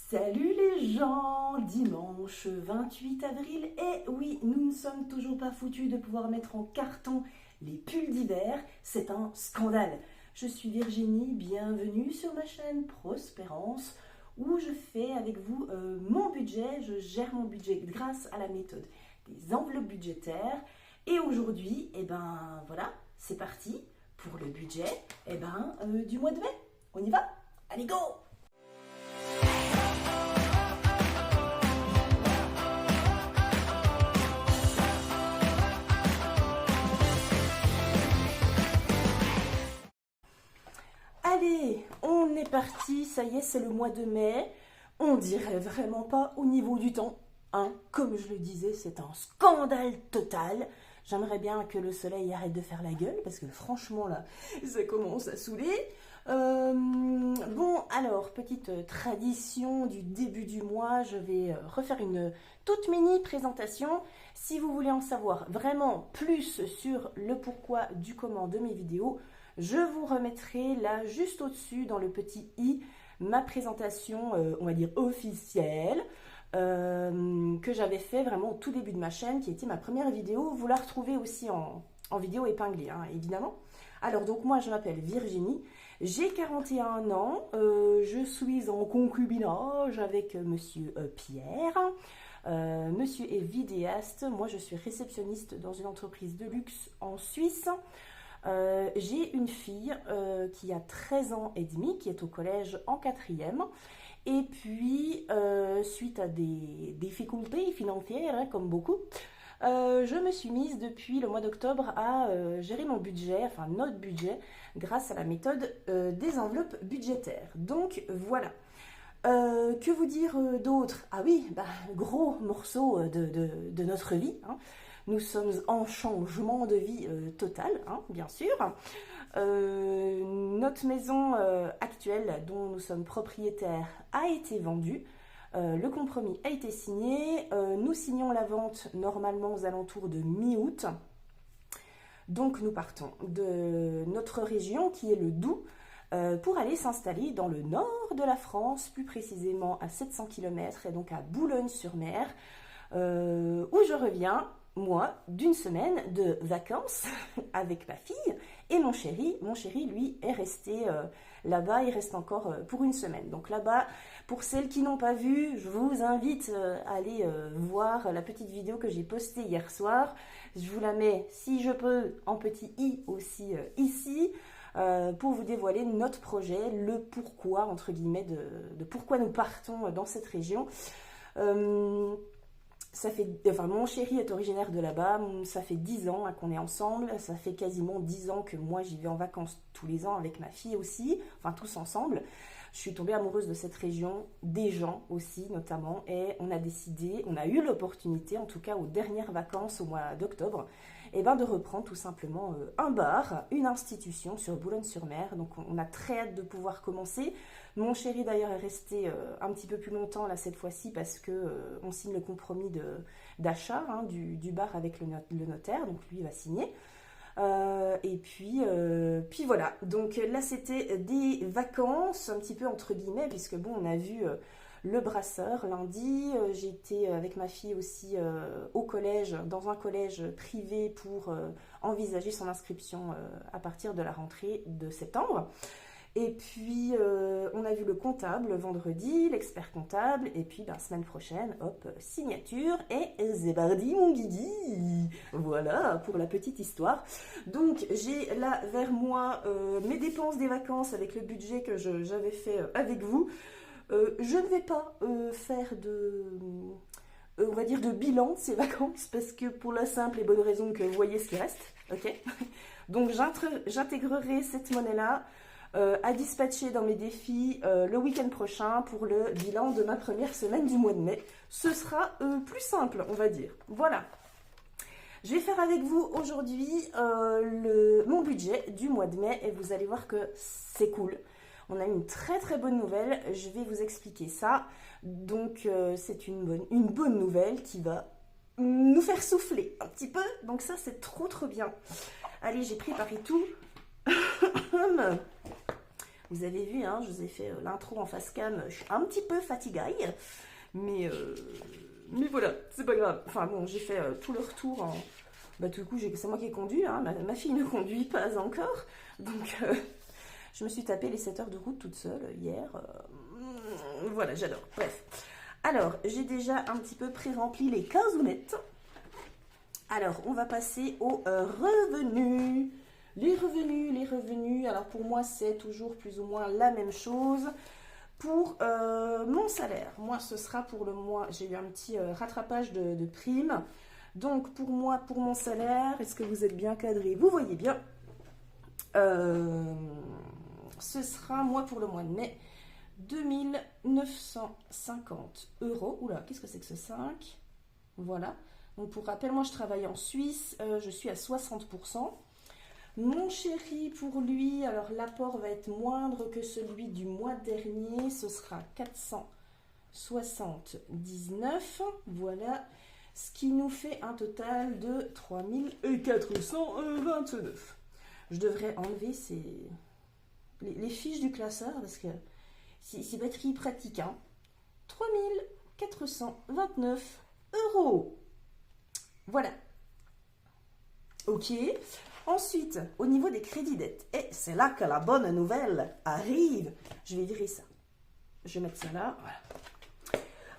Salut les gens, dimanche 28 avril, et oui, nous ne sommes toujours pas foutus de pouvoir mettre en carton les pulls d'hiver, c'est un scandale. Je suis Virginie, bienvenue sur ma chaîne Prospérance, où je fais avec vous mon budget, je gère mon budget grâce à la méthode des enveloppes budgétaires. Et aujourd'hui, voilà, c'est parti pour le budget du mois de mai. On y va? Allez, go! Allez, on est parti, ça y est, c'est le mois de mai. On dirait vraiment pas au niveau du temps, hein. Comme je le disais, c'est un scandale total. J'aimerais bien que le soleil arrête de faire la gueule, parce que franchement, là, ça commence à saouler. Bon, alors, petite tradition du début du mois, je vais refaire une toute mini présentation. Si vous voulez en savoir vraiment plus sur le pourquoi du comment de mes vidéos, je vous remettrai là, juste au-dessus, dans le petit i, ma présentation, on va dire officielle, que j'avais fait vraiment au tout début de ma chaîne, qui était ma première vidéo. Vous la retrouvez aussi en vidéo épinglée, hein, évidemment. Alors, donc, moi, je m'appelle Virginie, j'ai 41 ans, je suis en concubinage avec monsieur Pierre. Monsieur est vidéaste, moi je suis réceptionniste dans une entreprise de luxe en Suisse. J'ai une fille qui a 13 ans et demi, qui est au collège en 4e. Et puis, suite à des difficultés financières, hein, comme beaucoup, je me suis mise depuis le mois d'octobre à gérer mon budget, enfin notre budget, grâce à la méthode des enveloppes budgétaires. Donc voilà. Que vous dire d'autre? Ah oui, gros morceau de notre vie, hein. Nous sommes en changement de vie total, hein, bien sûr. Notre maison actuelle, dont nous sommes propriétaires, a été vendue. Le compromis a été signé. Nous signons la vente normalement aux alentours de mi-août. Donc nous partons de notre région, qui est le Doubs, pour aller s'installer dans le nord de la France, plus précisément à 700 km, et donc à Boulogne-sur-Mer, où je reviens, moi, d'une semaine de vacances avec ma fille et mon chéri. Mon chéri, lui, est resté là-bas, il reste encore pour une semaine. Donc là-bas, pour celles qui n'ont pas vu, je vous invite à aller voir la petite vidéo que j'ai postée hier soir. Je vous la mets, si je peux, en petit i aussi ici, pour vous dévoiler notre projet, le pourquoi, entre guillemets, de pourquoi nous partons dans cette région. Mon chéri est originaire de là-bas, ça fait 10 ans qu'on est ensemble, ça fait quasiment 10 ans que moi j'y vais en vacances tous les ans avec ma fille aussi, enfin tous ensemble. Je suis tombée amoureuse de cette région, des gens aussi notamment, et on a eu l'opportunité, en tout cas aux dernières vacances au mois d'octobre, de reprendre tout simplement un bar, une institution sur Boulogne-sur-Mer. Donc on a très hâte de pouvoir commencer. Mon chéri d'ailleurs est resté un petit peu plus longtemps là cette fois-ci, parce que on signe le compromis d'achat, hein, du bar avec le notaire, donc lui va signer. Puis voilà, donc là c'était des vacances un petit peu entre guillemets, puisque bon, on a vu le Brasseur lundi. J'ai été avec ma fille aussi au collège, dans un collège privé, pour envisager son inscription à partir de la rentrée de septembre. Et puis, on a vu le comptable vendredi, l'expert comptable, et puis, semaine prochaine, hop, signature, et zébardi mon guidi. Voilà, pour la petite histoire. Donc, j'ai là, vers moi, mes dépenses des vacances avec le budget que j'avais fait avec vous. Je ne vais pas faire on va dire, de bilan de ces vacances, parce que pour la simple et bonne raison que vous voyez ce qui reste, ok? Donc, j'intégrerai cette monnaie-là à dispatcher dans mes défis le week-end prochain pour le bilan de ma première semaine du mois de mai. Ce sera plus simple, on va dire. Voilà. Je vais faire avec vous aujourd'hui mon budget du mois de mai, et vous allez voir que c'est cool. On a une très très bonne nouvelle, je vais vous expliquer ça. Donc c'est une bonne nouvelle qui va nous faire souffler un petit peu. Donc ça, c'est trop trop bien. Allez, j'ai préparé tout. Vous avez vu, hein, je vous ai fait l'intro en face cam, je suis un petit peu fatiguée, mais voilà, c'est pas grave. Enfin bon, j'ai fait tout le retour en... Bah du coup, c'est moi qui ai conduit, hein, ma fille ne conduit pas encore, donc je me suis tapé les 7 heures de route toute seule hier. Voilà, j'adore, bref. Alors, j'ai déjà un petit peu pré-rempli les casounettes. Alors, on va passer aux revenus. Les revenus, alors pour moi, c'est toujours plus ou moins la même chose. Pour mon salaire, moi, ce sera pour le mois, j'ai eu un petit rattrapage de primes. Donc, pour moi, pour mon salaire, est-ce que vous êtes bien cadré? Vous voyez bien. Ce sera, moi, pour le mois de mai, 2950 €. Oula, qu'est-ce que c'est que ce 5? Voilà. Donc, pour rappel, moi, je travaille en Suisse. Je suis à 60%. Mon chéri, pour lui, alors l'apport va être moindre que celui du mois dernier. Ce sera 479. Voilà. Ce qui nous fait un total de 3429. Je devrais enlever les fiches du classeur parce que c'est batterie pratique. Hein. 3429 €. Voilà. Ok. Ensuite, au niveau des crédits dettes, et c'est là que la bonne nouvelle arrive. Je vais virer ça. Je vais mettre ça là. Voilà.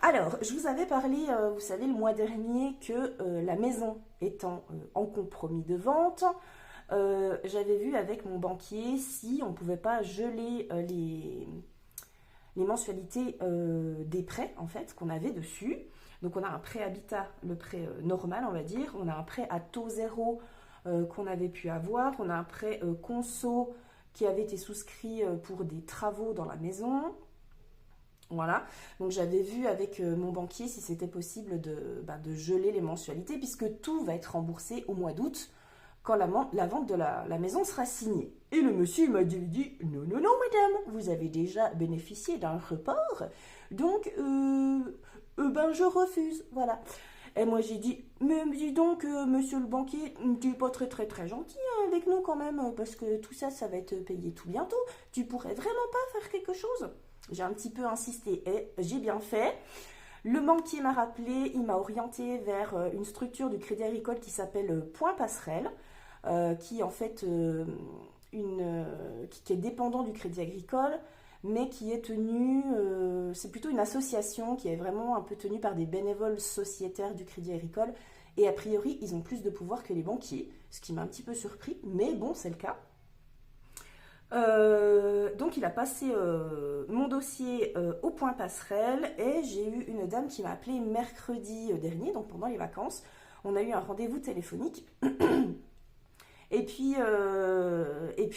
Alors, je vous avais parlé, vous savez, le mois dernier que la maison étant en compromis de vente, j'avais vu avec mon banquier si on ne pouvait pas geler les mensualités des prêts, en fait, qu'on avait dessus. Donc, on a un prêt habitat, le prêt normal, on va dire. On a un prêt à taux zéro qu'on avait pu avoir. On a un prêt conso qui avait été souscrit pour des travaux dans la maison. Voilà, donc j'avais vu avec mon banquier si c'était possible de geler les mensualités puisque tout va être remboursé au mois d'août quand la vente de la maison sera signée. Et le monsieur m'a dit non, non, non madame, vous avez déjà bénéficié d'un report, donc je refuse, voilà. Et moi j'ai dit, mais dis donc monsieur le banquier, tu n'es pas très très très gentil hein, avec nous quand même, parce que tout ça, ça va être payé tout bientôt, tu pourrais vraiment pas faire quelque chose? J'ai un petit peu insisté et j'ai bien fait. Le banquier m'a rappelé, il m'a orienté vers une structure du Crédit Agricole qui s'appelle Point Passerelle, qui est en fait qui est dépendant du Crédit Agricole, mais qui est tenue, c'est plutôt une association qui est vraiment un peu tenue par des bénévoles sociétaires du Crédit Agricole. Et a priori, ils ont plus de pouvoir que les banquiers, ce qui m'a un petit peu surpris, mais bon, c'est le cas. Donc il a passé mon dossier au Point Passerelle et j'ai eu une dame qui m'a appelé mercredi dernier, donc pendant les vacances. On a eu un rendez-vous téléphonique. Et puis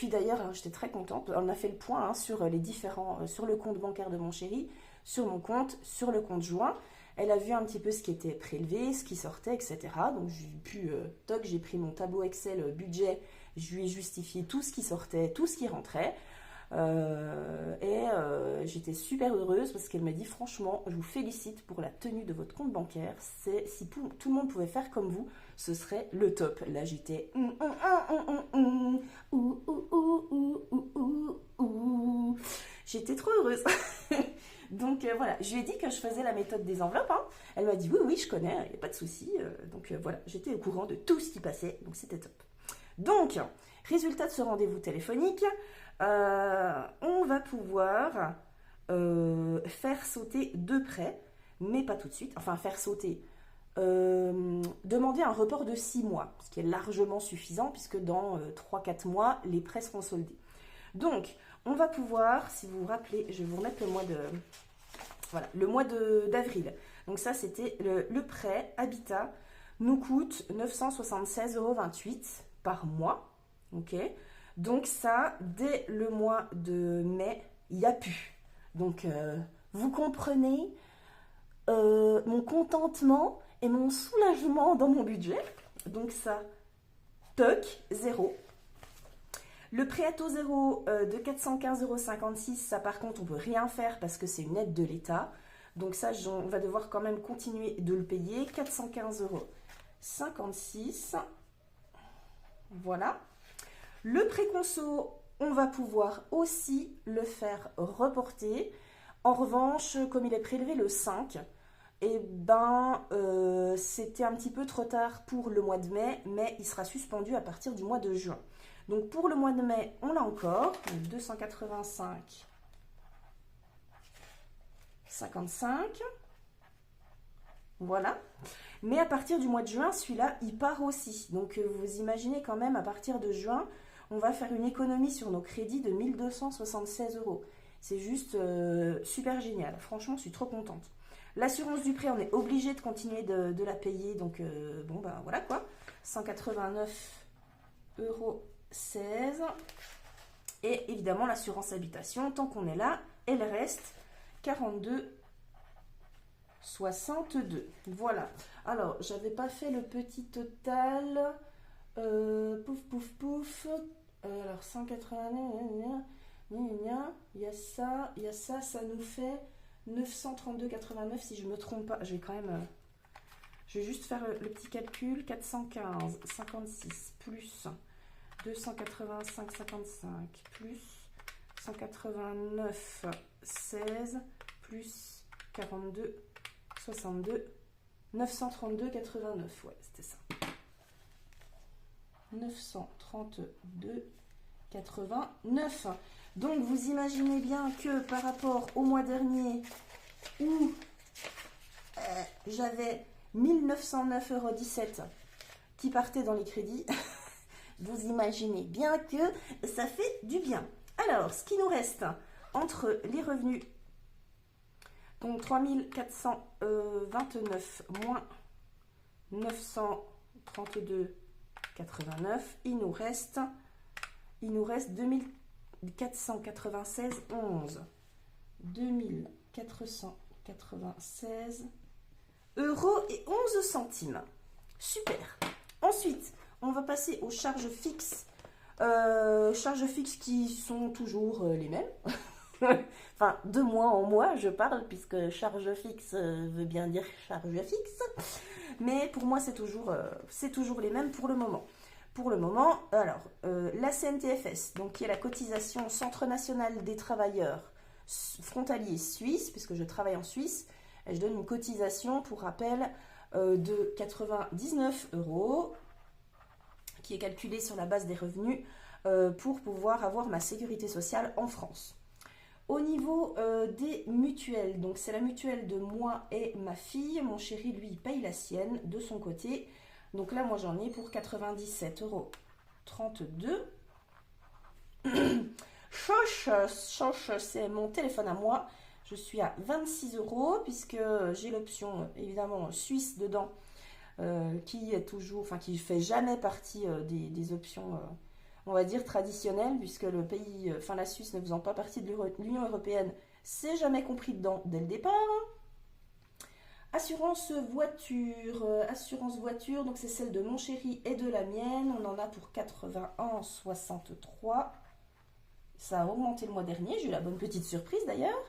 d'ailleurs, j'étais très contente. On a fait le point hein, sur les différents, sur le compte bancaire de mon chéri, sur mon compte, sur le compte joint. Elle a vu un petit peu ce qui était prélevé, ce qui sortait, etc. Donc j'ai pris mon tableau Excel budget. Je lui ai justifié tout ce qui sortait, tout ce qui rentrait. J'étais super heureuse parce qu'elle m'a dit franchement, je vous félicite pour la tenue de votre compte bancaire. Si tout le monde pouvait faire comme vous, ce serait le top. Là, j'étais... J'étais trop heureuse. Donc voilà, je lui ai dit que je faisais la méthode des enveloppes. Hein. Elle m'a dit oui, oui, je connais, il n'y a pas de souci. Donc voilà, j'étais au courant de tout ce qui passait, donc c'était top. Donc, résultat de ce rendez-vous téléphonique, on va pouvoir faire sauter 2 prêts, mais pas tout de suite. Enfin, faire sauter. Demander un report de 6 mois, ce qui est largement suffisant, puisque dans 3-4 mois, les prêts seront soldés. Donc, on va pouvoir, si vous vous rappelez, je vais vous remettre le mois d'avril. Donc ça, c'était le prêt Habitat, nous coûte 976,28 € par mois. Ok. Donc ça, dès le mois de mai, il n'y a plus. Donc, vous comprenez mon contentement et mon soulagement dans mon budget. Donc ça, toc, 0. Le prêt à taux zéro de 415,56 €, ça par contre, on ne peut rien faire parce que c'est une aide de l'État. Donc ça, on va devoir quand même continuer de le payer. 415,56 €. Voilà. Le prêt conso, On va pouvoir aussi le faire reporter. En revanche, comme il est prélevé le 5, eh ben, c'était un petit peu trop tard pour le mois de mai, mais il sera suspendu à partir du mois de juin. Donc pour le mois de mai, on l'a encore, 285, 55, voilà. Mais à partir du mois de juin, celui-là, il part aussi. Donc vous imaginez quand même, à partir de juin, on va faire une économie sur nos crédits de 1276 €. C'est juste super génial. Franchement, je suis trop contente. L'assurance du prêt, on est obligé de continuer de la payer. Donc, bon, ben voilà quoi. 189,16 €. Et évidemment, l'assurance habitation, tant qu'on est là, elle reste 42,62. Voilà. Alors, j'avais pas fait le petit total. Pouf, pouf, pouf. Alors, 180. Il y a ça, ça nous fait 932,89 si je me trompe pas. Je vais quand même, je vais juste faire le petit calcul. 415,56 plus 285,55 plus 189,16 plus 42,62, 932,89. Ouais, c'était ça. 932,89. Donc vous imaginez bien que par rapport au mois dernier où j'avais 1909,17 € qui partaient dans les crédits, vous imaginez bien que ça fait du bien. Alors, ce qui nous reste entre les revenus, donc 3429 moins 932,89, il nous reste 2496,11. 2496 € et 11 centimes. Super. Ensuite, on va passer aux charges fixes. Charges fixes qui sont toujours les mêmes. Enfin, de mois en mois, je parle, puisque charge fixe veut bien dire charge fixe. Mais pour moi, c'est toujours les mêmes pour le moment. Pour le moment, alors, la CNTFS, donc qui est la cotisation Centre National des Travailleurs Frontaliers Suisses, puisque je travaille en Suisse, et je donne une cotisation, pour rappel, de 99 €, qui est calculée sur la base des revenus, pour pouvoir avoir ma sécurité sociale en France. Au niveau des mutuelles, donc c'est la mutuelle de moi et ma fille. Mon chéri, lui, paye la sienne de son côté. Donc là, moi, j'en ai pour 97,32 €. Choche, c'est mon téléphone à moi. Je suis à 26 € puisque j'ai l'option, évidemment, suisse dedans, qui est toujours, enfin, qui fait jamais partie des options, on va dire, traditionnelles, puisque le pays, enfin, la Suisse ne faisant pas partie de l'Union européenne, c'est jamais compris dedans dès le départ. Assurance voiture, donc c'est celle de mon chéri et de la mienne. On en a pour 81,63. Ça a augmenté le mois dernier, j'ai eu la bonne petite surprise d'ailleurs.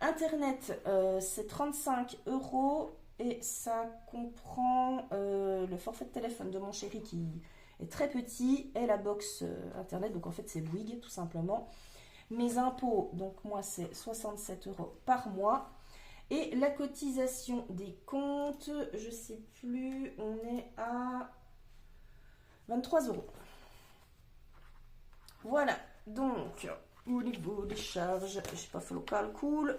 Internet, c'est 35 € et ça comprend le forfait de téléphone de mon chéri qui est très petit et la box internet, donc en fait c'est Bouygues tout simplement. Mes impôts, donc moi c'est 67 € par mois. Et la cotisation des comptes, je sais plus, on est à 23 €. Voilà, donc au niveau des charges, je n'ai pas fait le calcul.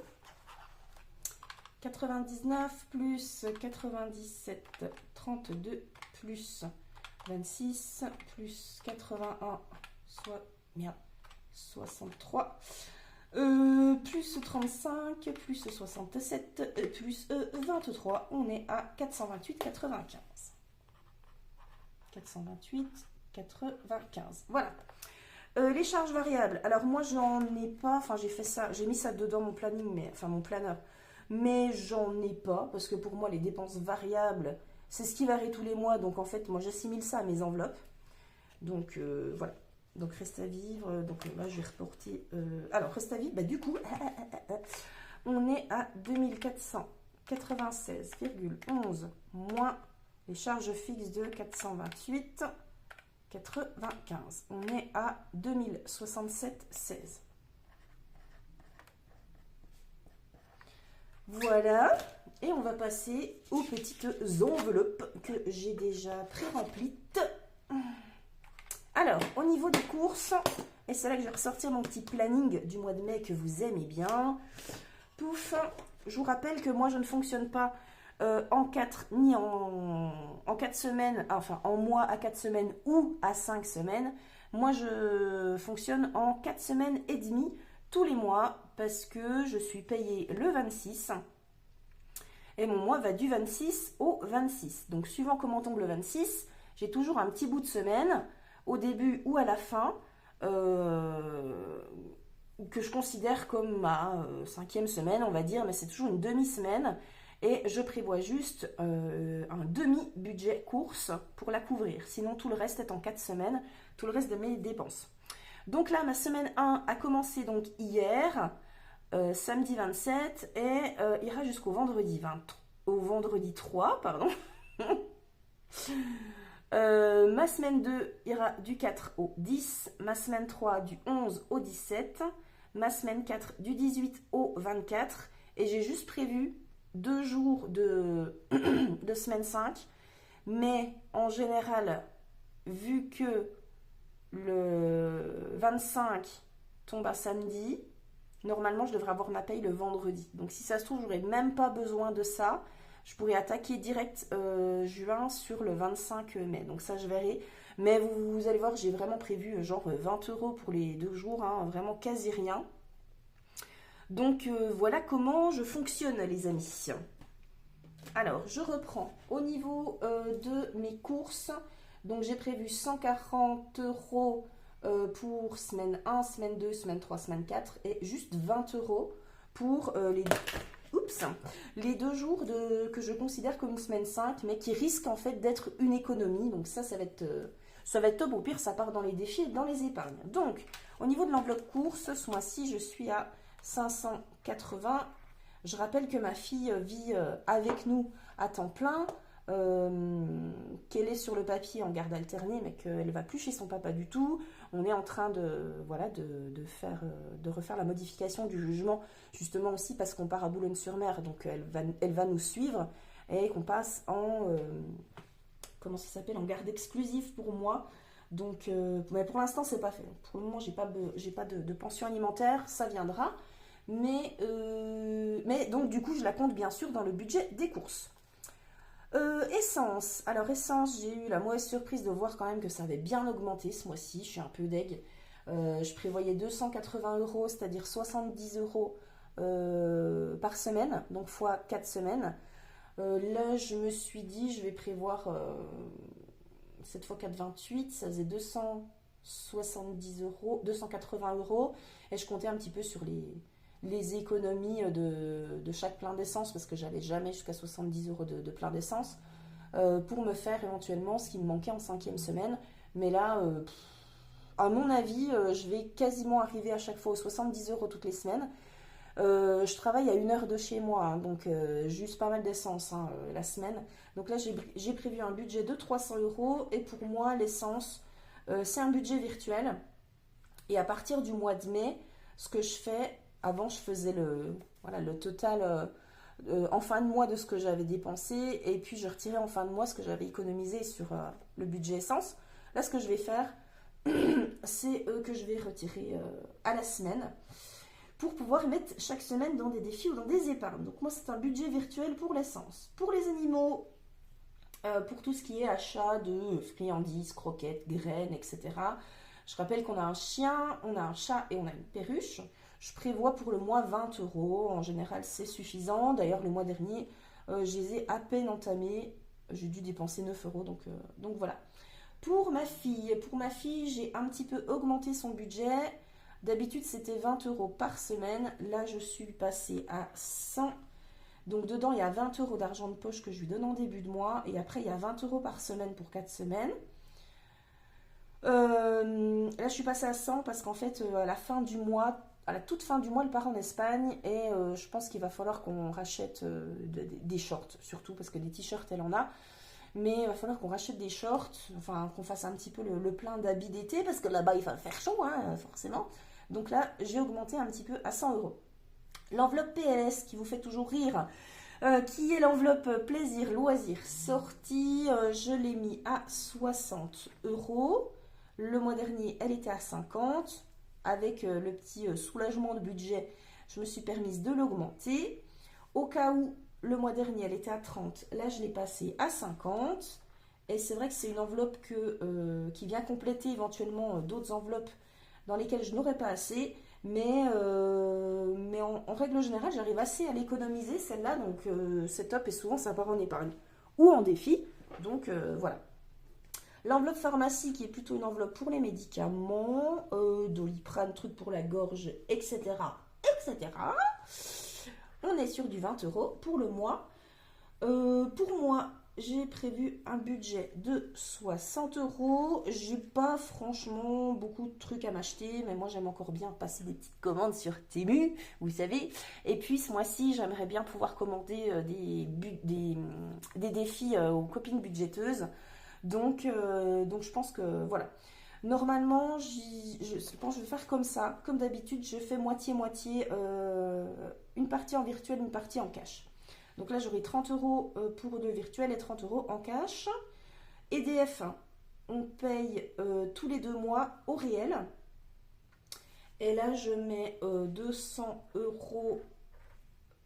99 plus 97,32 plus 26 plus 81, soit bien 63. Plus 35, plus 67, plus 23, on est à 428,95. 428,95. Voilà. Les charges variables. Alors moi j'en ai pas, enfin j'ai fait ça, j'ai mis ça dedans mon planning, mais enfin mon planeur, mais j'en ai pas parce que pour moi les dépenses variables c'est ce qui varie tous les mois, donc en fait moi j'assimile ça à mes enveloppes. Donc voilà. Donc reste à vivre, donc là je vais reporter. Alors reste à vivre, bah du coup, on est à 2496,11 moins les charges fixes de 428. 95. On est à 2067,16. Voilà. Et on va passer aux petites enveloppes que j'ai déjà pré-remplies. Alors, au niveau des courses, et c'est là que je vais ressortir mon petit planning du mois de mai que vous aimez bien. Pouf, je vous rappelle que moi je ne fonctionne pas en 4 ni en 4 semaines, enfin en mois à 4 semaines ou à 5 semaines. Moi je fonctionne en 4 semaines et demie tous les mois parce que je suis payée le 26 et mon mois va du 26 au 26. Donc suivant comment tombe le 26, j'ai toujours un petit bout de semaine au début ou à la fin que je considère comme ma 5e semaine, on va dire, mais c'est toujours une demi-semaine. Et je prévois juste un demi-budget course pour la couvrir. Sinon, tout le reste est en 4 semaines, tout le reste de mes dépenses. Donc là, ma semaine 1 a commencé donc hier, samedi 27, et ira jusqu'au vendredi 3, pardon. Ma semaine 2 ira du 4 au 10, ma semaine 3 du 11 au 17, ma semaine 4 du 18 au 24, et j'ai juste prévu 2 jours de semaine 5, mais en général, vu que le 25 tombe à samedi, normalement je devrais avoir ma paye le vendredi. Donc si ça se trouve, j'aurais même pas besoin de ça. Je pourrais attaquer direct juin sur le 25 mai. Donc ça, je verrai. Mais vous allez voir, j'ai vraiment prévu genre 20 € pour les 2 jours. Hein, vraiment quasi rien. Donc voilà comment je fonctionne, les amis. Alors, je reprends. Au niveau de mes courses, donc j'ai prévu 140 € pour semaine 1, semaine 2, semaine 3, semaine 4. Et juste 20 € pour les 2 jours que je considère comme une semaine 5, mais qui risquent en fait d'être une économie. Donc ça va être top. Au pire, ça part dans les défis et dans les épargnes. Donc, au niveau de l'enveloppe course, ce mois-ci, je suis à 580. Je rappelle que ma fille vit avec nous à temps plein, qu'elle est sur le papier en garde alternée, mais qu'elle ne va plus chez son papa du tout. On est en train de refaire la modification du jugement, justement aussi parce qu'on part à Boulogne-sur-Mer, donc elle va nous suivre et qu'on passe en en garde exclusive pour moi. Donc, mais pour l'instant, c'est pas fait. Pour le moment, j'ai pas de pension alimentaire, ça viendra. Mais donc, du coup, je la compte bien sûr dans le budget des courses. Essence. Alors, essence, j'ai eu la mauvaise surprise de voir quand même que ça avait bien augmenté ce mois-ci. Je suis un peu deg. Je prévoyais 280 €, c'est-à-dire 70 € par semaine, donc fois 4 semaines. Là, je me suis dit, je vais prévoir 7 fois 4, 28, ça faisait 270 €, 280 €. Et je comptais un petit peu sur les économies de chaque plein d'essence, parce que j'allais jamais jusqu'à 70 € de plein d'essence, pour me faire éventuellement ce qui me manquait en 5e semaine. Mais là, à mon avis, je vais quasiment arriver à chaque fois aux 70 € toutes les semaines. Je travaille à 1 heure de chez moi, hein, donc juste pas mal d'essence la semaine. Donc là, j'ai prévu un budget de 300 €, et pour moi, l'essence, c'est un budget virtuel. Et à partir du mois de mai, ce que je fais, avant je faisais le total en fin de mois de ce que j'avais dépensé, et puis je retirais en fin de mois ce que j'avais économisé sur le budget essence. Là, ce que je vais faire, c'est que je vais retirer à la semaine, pour pouvoir mettre chaque semaine dans des défis ou dans des épargnes. Donc moi, c'est un budget virtuel pour l'essence. Pour les animaux, pour tout ce qui est achat de friandises, croquettes, graines, etc. Je rappelle qu'on a un chien, on a un chat et on a une perruche. Je prévois pour le mois 20 €. En général, c'est suffisant. D'ailleurs, le mois dernier, je les ai à peine entamés. J'ai dû dépenser 9 €. Donc voilà. Pour ma fille, j'ai un petit peu augmenté son budget. D'habitude, c'était 20 € par semaine. Là, je suis passée à 100. Donc, dedans, il y a 20 € d'argent de poche que je lui donne en début de mois. Et après, il y a 20 € par semaine pour 4 semaines. Là, je suis passée à 100 parce qu'en fait, à la toute fin du mois, elle part en Espagne. Et je pense qu'il va falloir qu'on rachète des shorts, surtout parce que des t-shirts, elle en a. Mais il va falloir qu'on rachète des shorts, enfin qu'on fasse un petit peu le plein d'habits d'été, parce que là-bas il va faire chaud, hein, forcément. Donc là, j'ai augmenté un petit peu à 100 euros. L'enveloppe PLS qui vous fait toujours rire, qui est l'enveloppe plaisir, loisir, sortie, je l'ai mis à 60 euros. Le mois dernier, elle était à 50. Avec le petit soulagement de budget, je me suis permise de l'augmenter. Au cas où, le mois dernier, elle était à 30. Là, je l'ai passée à 50. Et c'est vrai que c'est une enveloppe qui vient compléter éventuellement d'autres enveloppes dans lesquelles je n'aurais pas assez. Mais en règle générale, j'arrive assez à l'économiser, celle-là. Donc, c'est top et souvent, ça part en épargne ou en défi. Donc, voilà. L'enveloppe pharmacie qui est plutôt une enveloppe pour les médicaments, Doliprane, truc pour la gorge, etc., etc. On est sur du 20 euros pour le mois. Pour moi, j'ai prévu un budget de 60 euros. J'ai pas franchement beaucoup de trucs à m'acheter, mais moi j'aime encore bien passer des petites commandes sur Temu, vous savez. Et puis ce mois-ci, j'aimerais bien pouvoir commander des défis aux copines budgéteuses. Donc je pense que voilà. Normalement, je pense que je vais faire comme ça. Comme d'habitude, je fais moitié-moitié, une partie en virtuel, une partie en cash. Donc là, j'aurai 30 euros pour le virtuel et 30 euros en cash. EDF, on paye tous les 2 mois au réel. Et là, je mets 200 euros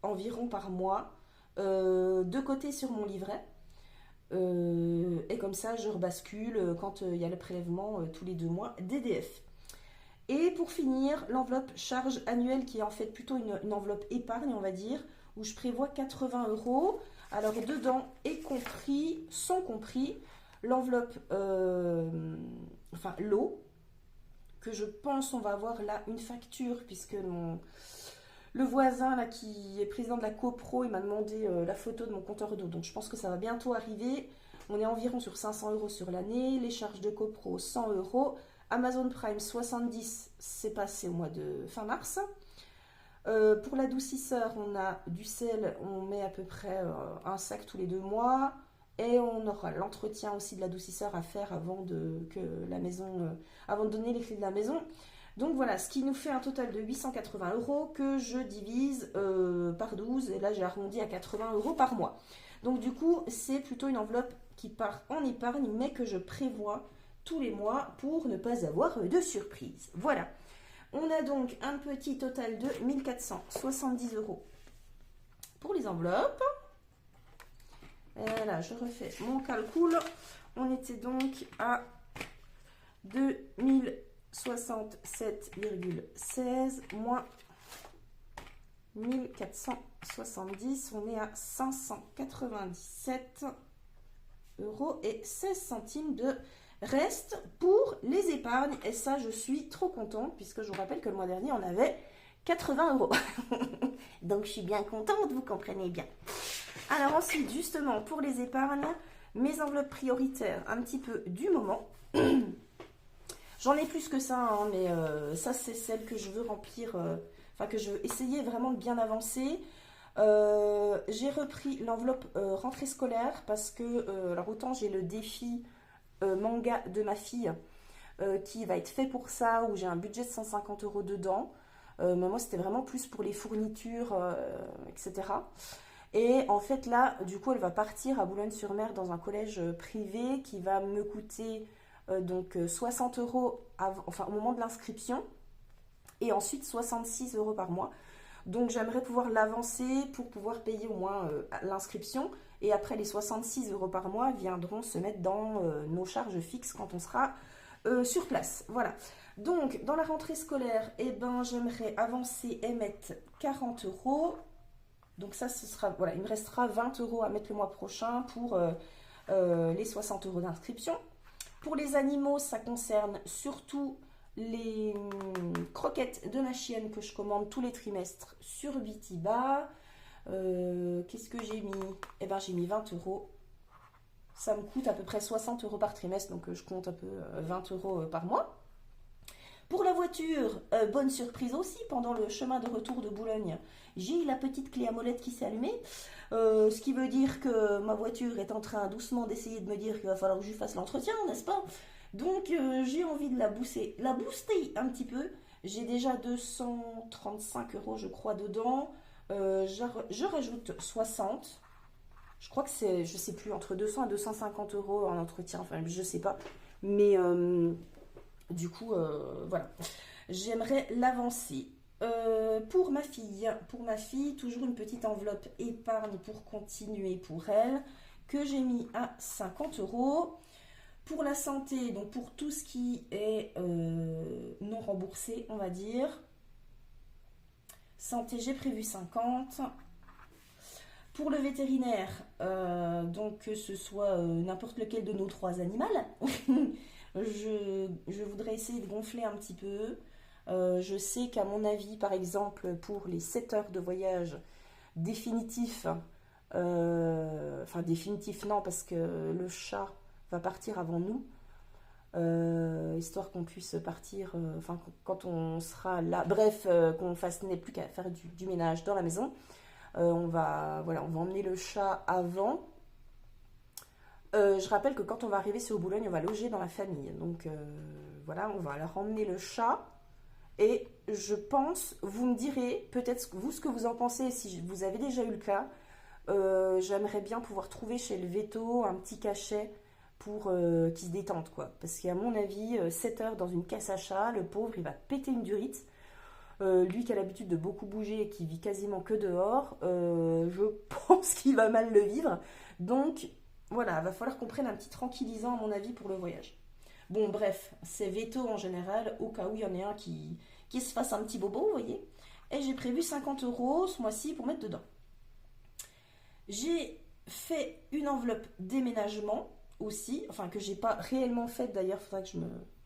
environ par mois de côté sur mon livret. Et comme ça, je rebascule quand il y a le prélèvement tous les 2 mois d'EDF. Et pour finir, l'enveloppe charge annuelle qui est en fait plutôt une enveloppe épargne, on va dire, où je prévois 80 euros. Alors dedans sont compris l'enveloppe, enfin l'eau, que je pense on va avoir là une facture, puisque le voisin là qui est président de la copro, il m'a demandé la photo de mon compteur d'eau. Donc je pense que ça va bientôt arriver. On est environ sur 500 euros sur l'année. Les charges de copro, 100 euros. Amazon Prime, 70, c'est passé au mois de fin mars. Pour l'adoucisseur, on a du sel, on met à peu près un sac tous les 2 mois. Et on aura l'entretien aussi de l'adoucisseur à faire avant de donner les clés de la maison. Donc voilà, ce qui nous fait un total de 880 euros que je divise par 12. Et là, j'ai arrondi à 80 euros par mois. Donc du coup, c'est plutôt une enveloppe qui part en épargne, mais que je prévois tous les mois pour ne pas avoir de surprise. Voilà. On a donc un petit total de 1470 euros pour les enveloppes. Et là, je refais mon calcul. On était donc à 2067,16 moins 1470. On est à 597 euros et 16 centimes de reste pour les épargnes. Et ça, je suis trop contente, puisque je vous rappelle que le mois dernier, on avait 80 euros. Donc, je suis bien contente, vous comprenez bien. Alors ensuite, justement, pour les épargnes, mes enveloppes prioritaires, un petit peu du moment. J'en ai plus que ça, hein, mais ça, c'est celle que je veux remplir, que je veux essayer vraiment de bien avancer. J'ai repris l'enveloppe rentrée scolaire parce que, alors autant j'ai le défi manga de ma fille qui va être fait pour ça, où j'ai un budget de 150 euros dedans. Mais moi, c'était vraiment plus pour les fournitures, etc. Et en fait, là, du coup, elle va partir à Boulogne-sur-Mer dans un collège privé qui va me coûter donc 60 euros au moment de l'inscription et ensuite 66 euros par mois. Donc, j'aimerais pouvoir l'avancer pour pouvoir payer au moins l'inscription. Et après, les 66 euros par mois viendront se mettre dans nos charges fixes quand on sera sur place. Voilà. Donc, dans la rentrée scolaire, j'aimerais avancer et mettre 40 euros. Donc ça, ce sera, voilà, il me restera 20 euros à mettre le mois prochain pour les 60 euros d'inscription. Pour les animaux, ça concerne surtout les croquettes de ma chienne que je commande tous les trimestres sur Bitiba. Qu'est-ce que j'ai mis? J'ai mis 20 euros. Ça me coûte à peu près 60 euros par trimestre, donc je compte un peu 20 euros par mois. Pour la voiture, bonne surprise aussi, pendant le chemin de retour de Boulogne, j'ai la petite clé à molette qui s'est allumée, ce qui veut dire que ma voiture est en train doucement d'essayer de me dire qu'il va falloir que je lui fasse l'entretien, n'est-ce pas? Donc j'ai envie de la booster un petit peu. J'ai déjà 235 euros, je crois, dedans. Je rajoute 60. Je crois que c'est, je sais plus, entre 200 et 250 euros en entretien, enfin je sais pas. Mais du coup, voilà. J'aimerais l'avancer. Pour ma fille, toujours une petite enveloppe épargne pour continuer pour elle, que j'ai mis à 50 euros. Pour la santé, donc pour tout ce qui est non remboursé, on va dire. Santé, j'ai prévu 50. Pour le vétérinaire, donc que ce soit n'importe lequel de nos 3 animaux, je voudrais essayer de gonfler un petit peu. Je sais qu'à mon avis, par exemple, pour les 7 heures de voyage définitif, enfin définitif non, parce que le chat va partir avant nous, histoire qu'on puisse partir, enfin quand on sera là, bref, qu'on fasse n'ait plus qu'à faire du ménage dans la maison. Voilà, on va emmener le chat avant. Je rappelle que quand on va arriver sur Boulogne, on va loger dans la famille. Donc voilà, on va leur emmener le chat. Et je pense, vous me direz peut-être vous ce que vous en pensez, si vous avez déjà eu le cas. J'aimerais bien pouvoir trouver chez le veto un petit cachet pour qu'il se détende, quoi. Parce qu'à mon avis, 7 heures dans une caisse à chat, le pauvre, il va péter une durite. Lui qui a l'habitude de beaucoup bouger et qui vit quasiment que dehors, je pense qu'il va mal le vivre. Donc voilà, il va falloir qu'on prenne un petit tranquillisant à mon avis pour le voyage. Bon bref, c'est veto en général, au cas où il y en ait un qui se fasse un petit bobo, vous voyez. Et j'ai prévu 50 euros ce mois-ci pour mettre dedans. J'ai fait une enveloppe déménagement aussi, enfin que j'ai pas réellement faite d'ailleurs, il faudrait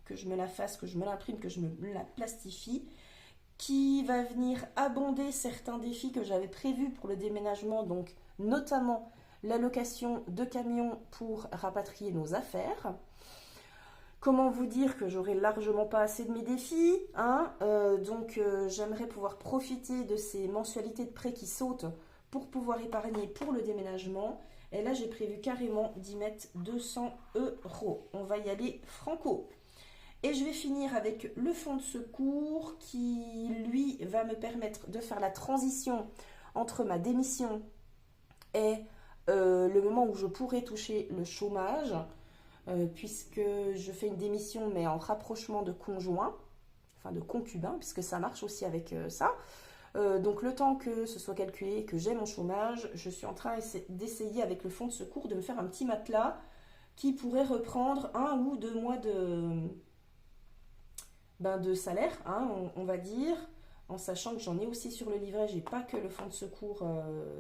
que je me la fasse, que je me l'imprime, que je me la plastifie, qui va venir abonder certains défis que j'avais prévus pour le déménagement, donc notamment la location de camions pour rapatrier nos affaires. Comment vous dire que j'aurai largement pas assez de mes défis, hein, donc j'aimerais pouvoir profiter de ces mensualités de prêt qui sautent pour pouvoir épargner pour le déménagement. Et là, j'ai prévu carrément d'y mettre 200 euros. On va y aller franco. Et je vais finir avec le fonds de secours qui, lui, va me permettre de faire la transition entre ma démission et le moment où je pourrai toucher le chômage, puisque je fais une démission, mais en rapprochement de conjoint, enfin de concubin, puisque ça marche aussi avec ça. Donc le temps que ce soit calculé, que j'ai mon chômage, je suis en train d'essayer avec le fonds de secours de me faire un petit matelas qui pourrait reprendre 1 ou 2 mois de salaire, hein, on va dire, en sachant que j'en ai aussi sur le livret, j'ai pas que le fonds de secours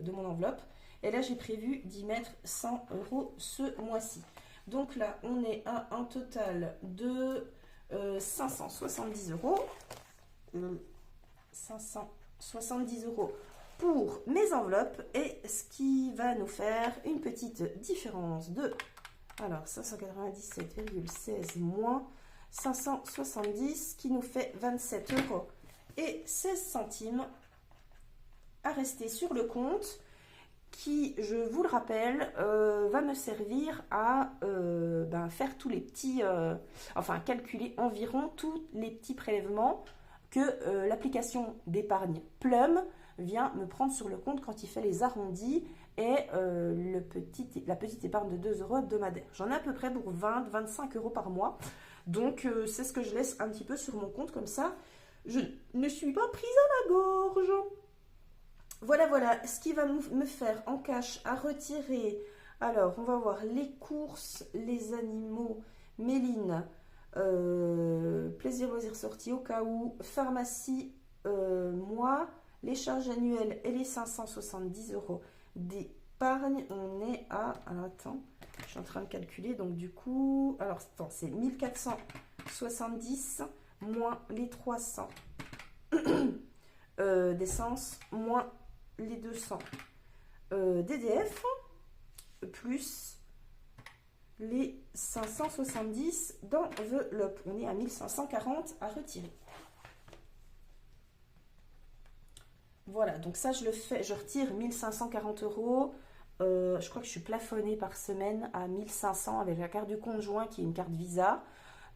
de mon enveloppe. Et là, j'ai prévu d'y mettre 100 euros ce mois-ci. Donc là, on est à un total de 570 euros. 570 euros pour mes enveloppes, et ce qui va nous faire une petite différence de, alors 597,16 moins 570 qui nous fait 27 euros et 16 centimes à rester sur le compte, qui, je vous le rappelle, va me servir à faire tous les petits, enfin calculer environ tous les petits prélèvements que l'application d'épargne Plum vient me prendre sur le compte quand il fait les arrondis, et la petite épargne de 2 euros hebdomadaire. J'en ai à peu près pour 20-25 euros par mois. Donc c'est ce que je laisse un petit peu sur mon compte, comme ça je ne suis pas prise à la gorge. Voilà, voilà ce qui va me faire en cash à retirer. Alors on va voir les courses, les animaux, Méline, plaisir, loisirs, sortie au cas où, pharmacie, moi, les charges annuelles et les 570 euros d'épargne. On est à, alors attends, je suis en train de calculer, donc du coup, alors attends, c'est 1470 moins les 300 d'essence, moins les 200 d'EDF, plus les 570 d'enveloppe. On est à 1540 à retirer. Voilà, donc ça je le fais, je retire 1540 euros. Je crois que je suis plafonnée par semaine à 1500 avec la carte du conjoint qui est une carte Visa.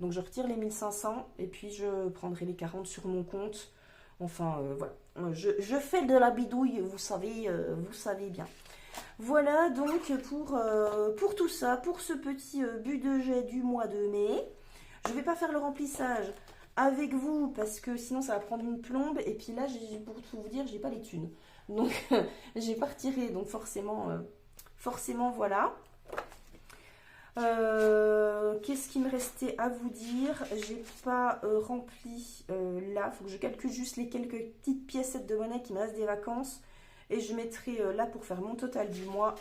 Donc je retire les 1500 et puis je prendrai les 40 sur mon compte. Enfin voilà, je fais de la bidouille, vous savez bien. Voilà donc pour tout ça, pour ce petit budget du mois de mai. Je ne vais pas faire le remplissage avec vous parce que sinon ça va prendre une plombe. Et puis là, pour tout vous dire, j'ai pas les thunes. Donc j'ai pas retiré, donc forcément voilà. Qu'est-ce qu'il me restait à vous dire? J'ai pas rempli là, il faut que je calcule juste les quelques petites piècettes de monnaie qui me restent des vacances et je mettrai là pour faire mon total du mois.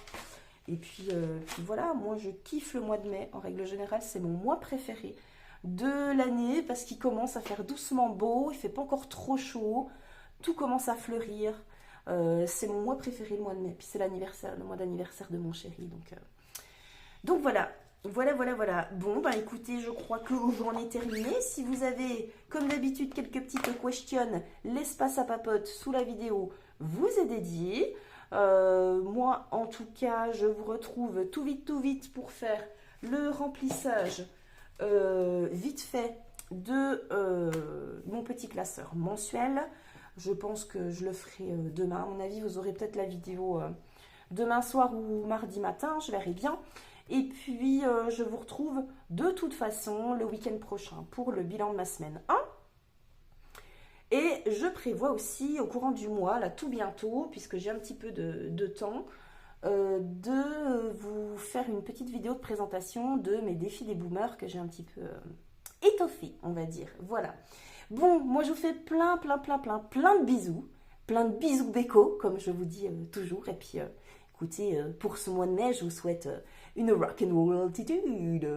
Et puis voilà, moi je kiffe le mois de mai, en règle générale c'est mon mois préféré de l'année parce qu'il commence à faire doucement beau, il fait pas encore trop chaud, tout commence à fleurir. C'est mon mois préféré le mois de mai, puis c'est l'anniversaire, le mois d'anniversaire de mon chéri, donc voilà. Bon, bah écoutez, je crois que j'en ai terminé. Si vous avez, comme d'habitude, quelques petites questions, l'espace à papote sous la vidéo vous est dédié. Moi, en tout cas, je vous retrouve tout vite pour faire le remplissage vite fait de mon petit classeur mensuel. Je pense que je le ferai demain. À mon avis, vous aurez peut-être la vidéo demain soir ou mardi matin, je verrai bien. Et puis, je vous retrouve de toute façon le week-end prochain pour le bilan de ma semaine 1. Et je prévois aussi au courant du mois, là tout bientôt, puisque j'ai un petit peu de temps, de vous faire une petite vidéo de présentation de mes défis des boomers que j'ai un petit peu étoffé, on va dire. Voilà. Bon, moi je vous fais plein de bisous. Plein de bisous béco, comme je vous dis toujours. Et puis, écoutez, pour ce mois de mai, je vous souhaite une rock'n'roll altitude.